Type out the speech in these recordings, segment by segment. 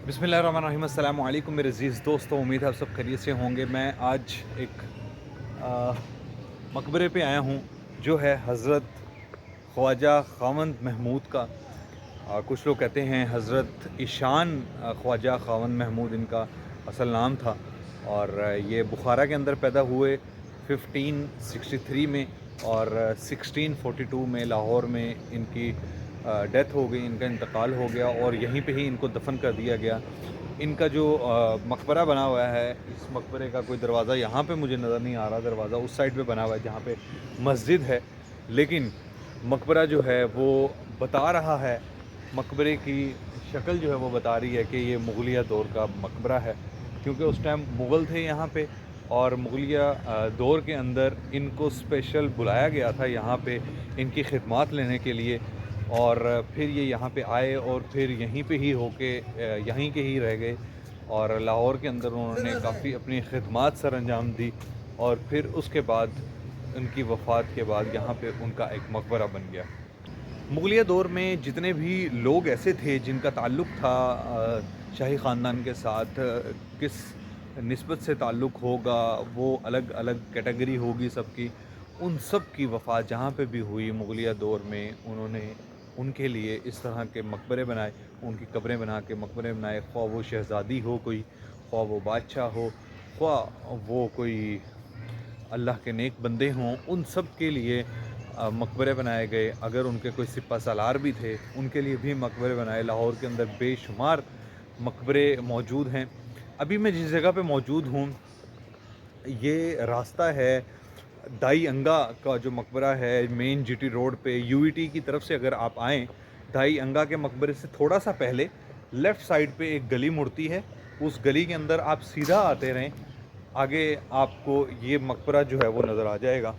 बिस्मिल्लाहिर्रहमानिर्रहीम। अस्सलामु अलैकुम मेरे अज़ीज़ दोस्तों, उम्मीद है आप सब खैरियत से होंगे। मैं आज एक मकबरे पे आया हूँ जो है हज़रत ख्वाजा खावंद महमूद का। कुछ लोग कहते हैं हज़रत ईशान ख्वाजा खावंद महमूद इनका असल नाम था, और ये बुखारा के अंदर पैदा हुए 1563 में, और 1642 में लाहौर में इनकी डेथ हो गई, इनका इंतकाल हो गया और यहीं पे ही इनको दफन कर दिया गया। इनका जो मकबरा बना हुआ है, इस मकबरे का कोई दरवाज़ा यहाँ पे मुझे नज़र नहीं आ रहा। दरवाज़ा उस साइड पे बना हुआ है जहाँ पे मस्जिद है, लेकिन मकबरा जो है वो बता रहा है, मकबरे की शक्ल जो है वो बता रही है कि ये मुग़लिया दौर का मकबरा है, क्योंकि उस टाइम मुग़ल थे यहाँ पे, और मुग़लिया दौर के अंदर इनको स्पेशल बुलाया गया था यहाँ पे इनकी खिदमत लेने के लिए। और फिर ये यहाँ पे आए और फिर यहीं पे ही होके यहीं के ही रह गए, और लाहौर के अंदर उन्होंने काफ़ी अपनी खिदमत सर अंजाम दी, और फिर उसके बाद उनकी वफ़ात के बाद यहाँ पे उनका एक मकबरा बन गया। मुग़लिया दौर में जितने भी लोग ऐसे थे जिनका ताल्लुक़ था शाही ख़ानदान के साथ, किस निस्बत से ताल्लुक़ होगा, वो अलग अलग कैटेगरी होगी सबकी, उन सब की वफ़ात जहाँ पे भी हुई मुग़लिया दौर में, उन्होंने उनके लिए इस तरह के मकबरे बनाए, उनकी कब्रें बना के मकबरे बनाए। ख्वाह वो शहज़ादी हो कोई, ख्वाह वो बादशाह हो, ख्वाह वो कोई अल्लाह के नेक बंदे हों, उन सब के लिए मकबरे बनाए गए। अगर उनके कोई सिपा सालार भी थे, उनके लिए भी मकबरे बनाए। लाहौर के अंदर बेशुमार मकबरे मौजूद हैं। अभी मैं जिस जगह पे मौजूद हूँ, ये रास्ता है दाई अंगा का जो मकबरा है, मेन जीटी रोड पे यूईटी की तरफ से अगर आप आएँ, दाई अंगा के मकबरे से थोड़ा सा पहले लेफ़्ट साइड पे एक गली मुड़ती है। उस गली के अंदर आप सीधा आते रहें, आगे आपको ये मकबरा जो है वो नज़र आ जाएगा।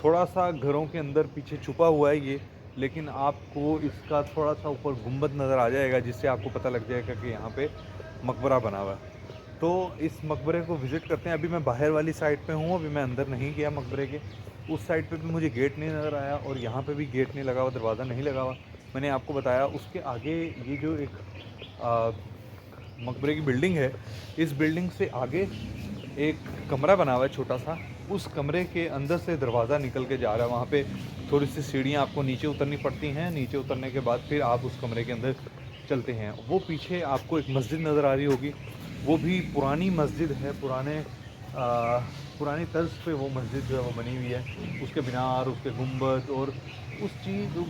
थोड़ा सा घरों के अंदर पीछे छुपा हुआ है ये, लेकिन आपको इसका थोड़ा सा ऊपर गुंबद नज़र आ जाएगा, जिससे आपको पता लग जाएगा कि यहाँ पे मकबरा बना हुआ है। तो इस मकबरे को विज़िट करते हैं। अभी मैं बाहर वाली साइड पे हूँ, अभी मैं अंदर नहीं गया मकबरे के। उस साइड पे भी मुझे गेट नहीं नज़र आया, और यहाँ पे भी गेट नहीं लगा हुआ, दरवाज़ा नहीं लगा हुआ। मैंने आपको बताया उसके आगे ये जो एक मकबरे की बिल्डिंग है, इस बिल्डिंग से आगे एक कमरा बना हुआ है छोटा सा। उस कमरे के अंदर से दरवाज़ा निकल के जा रहा है। वहाँ पे थोड़ी सी सीढ़ियाँ आपको नीचे उतरनी पड़ती हैं। नीचे उतरने के बाद फिर आप उस कमरे के अंदर चलते हैं। वो पीछे आपको एक मस्जिद नज़र आ रही होगी, वो भी पुरानी मस्जिद है, पुरानी तर्ज पे वो मस्जिद जो है वो बनी हुई है। उसके मीनार, उसके गुंबद और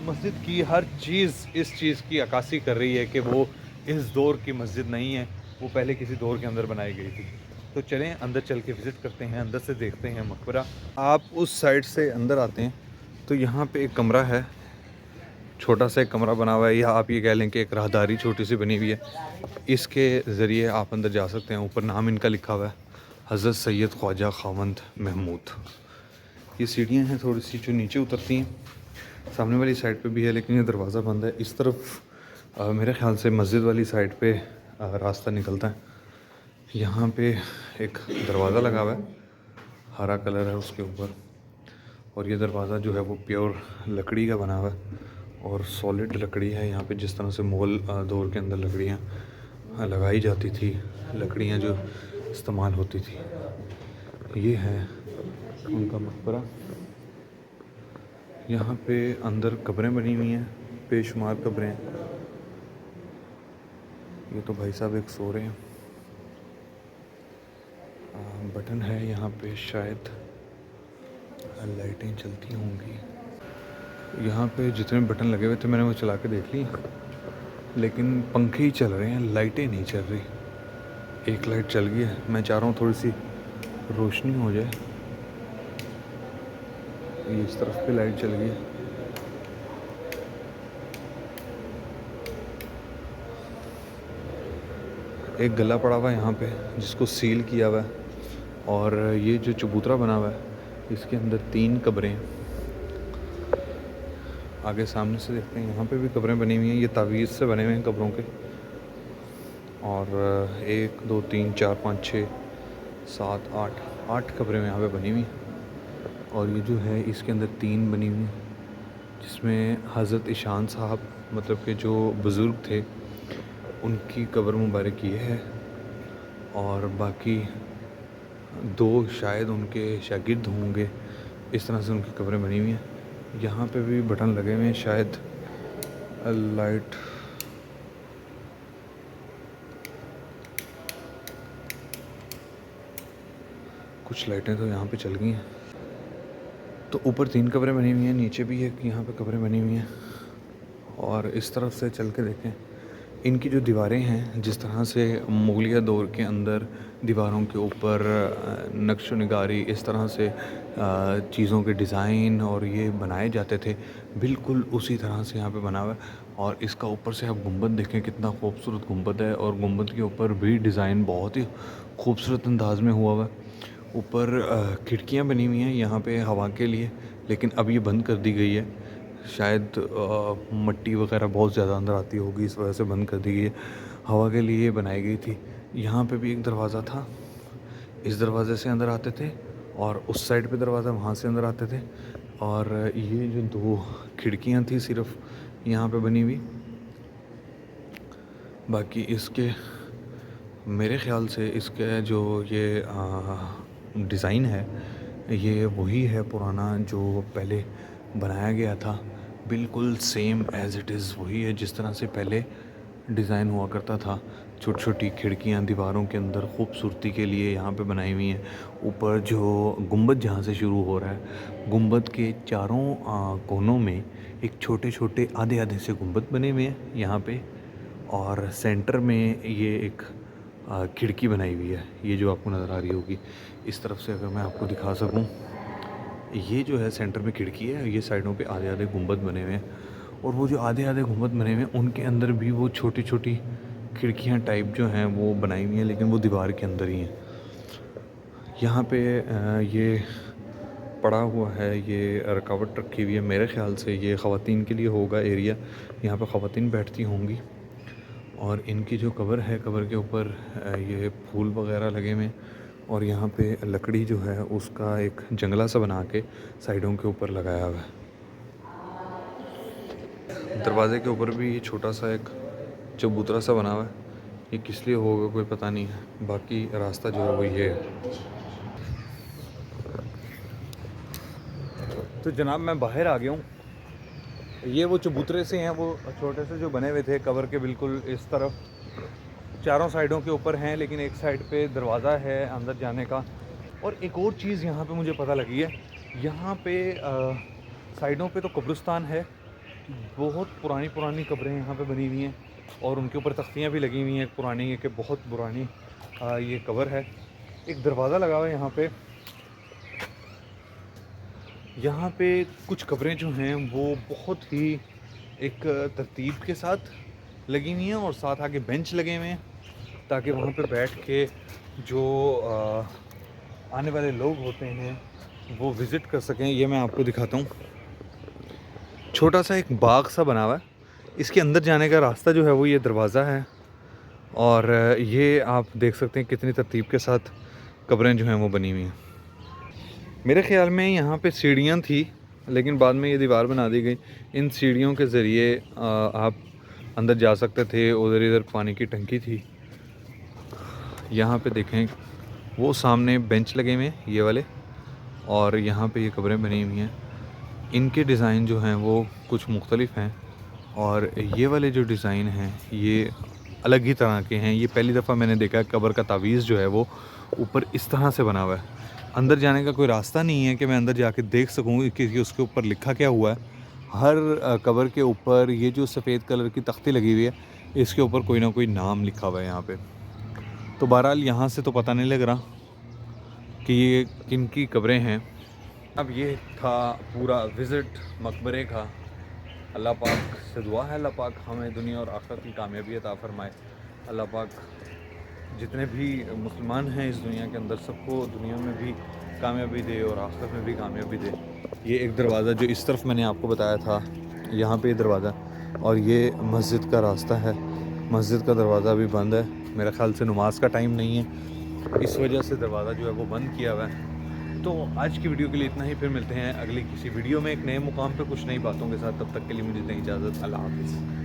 मस्जिद की हर चीज़ इस चीज़ की अक्कासी कर रही है कि वो इस दौर की मस्जिद नहीं है, वो पहले किसी दौर के अंदर बनाई गई थी। तो चलें अंदर चल के विज़िट करते हैं, अंदर से देखते हैं मकबरा। आप उस साइड से अंदर आते हैं तो यहाँ पे एक कमरा है, छोटा सा एक कमरा बना हुआ है, या आप ये कह लें कि एक राहदारी छोटी सी बनी हुई है। इसके ज़रिए आप अंदर जा सकते हैं। ऊपर नाम इनका लिखा हुआ है, हज़रत सैयद ख्वाजा खावंद महमूद। ये सीढ़ियाँ हैं थोड़ी सी जो नीचे उतरती हैं, सामने वाली साइड पे भी है, लेकिन ये दरवाज़ा बंद है। इस तरफ मेरे ख़्याल से मस्जिद वाली साइड पे रास्ता निकलता है। यहाँ पे एक दरवाज़ा लगा हुआ है, हरा कलर है उसके ऊपर, और ये दरवाज़ा जो है वो प्योर लकड़ी का बना हुआ है, और सॉलिड लकड़ी है। यहाँ पे जिस तरह से मुग़ल दौर के अंदर लकड़ियाँ लगाई जाती थी, लकड़ियाँ जो इस्तेमाल होती थी। ये है उनका मकबरा। यहाँ पे अंदर कब्रें बनी हुई हैं, बेशुमार कब्रें। ये तो भाई साहब एक सो रहे हैं। बटन है यहाँ पे, शायद लाइटें चलती होंगी। यहाँ पे जितने बटन लगे हुए थे मैंने वो चला के देख ली, लेकिन पंखे ही चल रहे हैं, लाइटें नहीं चल रही। एक लाइट चल गई है, मैं चाह रहा हूँ थोड़ी सी रोशनी हो जाए। ये इस तरफ पे लाइट चल गई है। एक गला पड़ा हुआ है यहाँ पे जिसको सील किया हुआ है, और ये जो चबूतरा बना हुआ है इसके अंदर 3 कब्रें हैं। आगे सामने से देखते हैं, यहाँ पे भी कब्रें बनी हुई हैं। ये तावीज़ से बने हुए हैं कब्रों के, और 1 2 3 4 5 6 7 8 कब्रें यहाँ पे बनी हुई हैं। और ये जो है इसके अंदर 3 बनी हुई हैं, जिसमें हज़रत ईशान साहब, मतलब कि जो बुज़ुर्ग थे, उनकी कब्र मुबारक ये है, और बाकी 2 शायद उनके शागिर्द होंगे। इस तरह से उनकी कब्रें बनी हुई हैं। यहाँ पे भी बटन लगे हुए हैं, शायद लाइट कुछ लाइटें तो यहाँ पे चल गई हैं। तो ऊपर 3 कब्रें बनी हुई हैं, नीचे भी एक यहाँ पे कब्रें बनी हुई हैं। और इस तरफ से चल के देखें, इनकी जो दीवारें हैं, जिस तरह से मुगलिया दौर के अंदर दीवारों के ऊपर नक्श निगारी, इस तरह से चीज़ों के डिज़ाइन और ये बनाए जाते थे, बिल्कुल उसी तरह से यहाँ पे बना हुआ है। और इसका ऊपर से आप गुंबद देखें, कितना खूबसूरत गुंबद है, और गुंबद के ऊपर भी डिज़ाइन बहुत ही खूबसूरत अंदाज में हुआ हुआ है। ऊपर खिड़कियाँ बनी हुई हैं यहाँ पे हवा के लिए, लेकिन अब ये बंद कर दी गई है। शायद मिट्टी वगैरह बहुत ज़्यादा अंदर आती होगी, इस वजह से बंद कर दी गई है। हवा के लिए बनाई गई थी। यहाँ पे भी एक दरवाज़ा था, इस दरवाज़े से अंदर आते थे, और उस साइड पे दरवाज़ा, वहाँ से अंदर आते थे। और ये जो 2 खिड़कियाँ थी सिर्फ यहाँ पे बनी हुई, बाकी इसके मेरे ख़्याल से इसके जो ये डिज़ाइन है, ये वही है पुराना जो पहले बनाया गया था। बिल्कुल सेम एज़ इट इज़ वही है जिस तरह से पहले डिज़ाइन हुआ करता था। छोटी छोटी खिड़कियाँ दीवारों के अंदर खूबसूरती के लिए यहाँ पे बनाई हुई हैं। ऊपर जो गुंबद जहाँ से शुरू हो रहा है, गुंबद के चारों कोनों में एक छोटे छोटे आधे आधे से गुंबद बने हुए हैं यहाँ पे, और सेंटर में ये एक खिड़की बनाई हुई है, ये जो आपको नज़र आ रही होगी। इस तरफ से अगर मैं आपको दिखा सकूं, ये जो है सेंटर में खिड़की है, ये साइडों पे आधे आधे गुंबद बने हुए हैं, और वो जो आधे आधे गुंबद बने हुए हैं उनके अंदर भी वो छोटी छोटी खिड़कियां टाइप जो हैं वो बनाई हुई हैं, लेकिन वो दीवार के अंदर ही हैं। यहाँ पे ये पड़ा हुआ है, ये रुकावट रखी हुई है। मेरे ख़्याल से ये ख़वातीन के लिए होगा एरिया, यहाँ पे ख़वातीन बैठती होंगी। और इनकी जो कब्र है, कब्र के ऊपर ये फूल वगैरह लगे हुए हैं, और यहाँ पे लकड़ी जो है उसका एक जंगला सा बना के साइडों के ऊपर लगाया हुआ है। दरवाज़े के ऊपर भी ये छोटा सा एक चबूतरा सा बना हुआ है, ये किस लिए होगा कोई पता नहीं है। बाकी रास्ता जो है वो ये है। तो जनाब मैं बाहर आ गया हूँ। ये वो चबूतरे से हैं, वो छोटे से जो बने हुए थे कब्र के बिल्कुल इस तरफ, चारों साइडों के ऊपर हैं, लेकिन एक साइड पे दरवाज़ा है अंदर जाने का। और एक और चीज़ यहाँ पे मुझे पता लगी है, यहाँ पे साइडों पे तो कब्रिस्तान है, बहुत पुरानी पुरानी कब्रें यहाँ पे बनी हुई हैं, और उनके ऊपर तख्तियाँ भी लगी हुई हैं पुरानी, कि बहुत पुरानी ये कब्र है। एक दरवाज़ा लगा हुआ है यहाँ पे। यहाँ पे कुछ कब्रें जो हैं वो बहुत ही एक तरतीब के साथ लगी हुई हैं, और साथ आगे बेंच लगे हुए हैं, ताकि वहाँ पे बैठ के जो आने वाले लोग होते हैं वो विज़िट कर सकें। ये मैं आपको दिखाता हूँ, छोटा सा एक बाग सा बना हुआ है, इसके अंदर जाने का रास्ता जो है वो ये दरवाज़ा है। और ये आप देख सकते हैं कितनी तरतीब के साथ कब्रें जो हैं वो बनी हुई हैं। मेरे ख़्याल में यहाँ पे सीढ़ियाँ थी, लेकिन बाद में ये दीवार बना दी गई। इन सीढ़ियों के ज़रिए आप अंदर जा सकते थे। उधर इधर पानी की टंकी थी। यहाँ पे देखें, वो सामने बेंच लगे हुए हैं ये वाले, और यहाँ पे ये कब्रें बनी हुई हैं। इनके डिज़ाइन जो हैं वो कुछ मुख्तलिफ हैं, और ये वाले जो डिज़ाइन हैं ये अलग ही तरह के हैं। ये पहली दफ़ा मैंने देखा है कब्र का तावीज़ जो है वो ऊपर इस तरह से बना हुआ है। अंदर जाने का कोई रास्ता नहीं है कि मैं अंदर जाके देख सकूँ कि उसके ऊपर लिखा क्या हुआ है। हर कब्र के ऊपर ये जो सफ़ेद कलर की तख्ती लगी हुई है, इसके ऊपर कोई ना कोई नाम लिखा हुआ है यहाँ पे। तो बहरहाल यहाँ से तो पता नहीं लग रहा कि ये किन की कब्रें हैं। अब ये था पूरा विज़िट मकबरे का। अल्लाह पाक से दुआ है, अल्लाह पाक हमें दुनिया और आखिरत की कामयाबी अता फ़रमाए। अल्लाह पाक जितने भी मुसलमान हैं इस दुनिया के अंदर, सबको दुनिया में भी कामयाबी दे और आखिरत में भी कामयाबी दे। ये एक दरवाज़ा जो इस तरफ मैंने आपको बताया था, यहाँ पे दरवाज़ा, और ये मस्जिद का रास्ता है। मस्जिद का दरवाज़ा अभी बंद है, मेरे ख़्याल से नमाज का टाइम नहीं है, इस वजह से दरवाज़ा जो है वो बंद किया हुआ है। तो आज की वीडियो के लिए इतना ही, फिर मिलते हैं अगली किसी वीडियो में एक नए मुकाम पे कुछ नई बातों के साथ। तब तक के लिए मुझे दें इजाज़त। अल्लाह हाफ़िज़।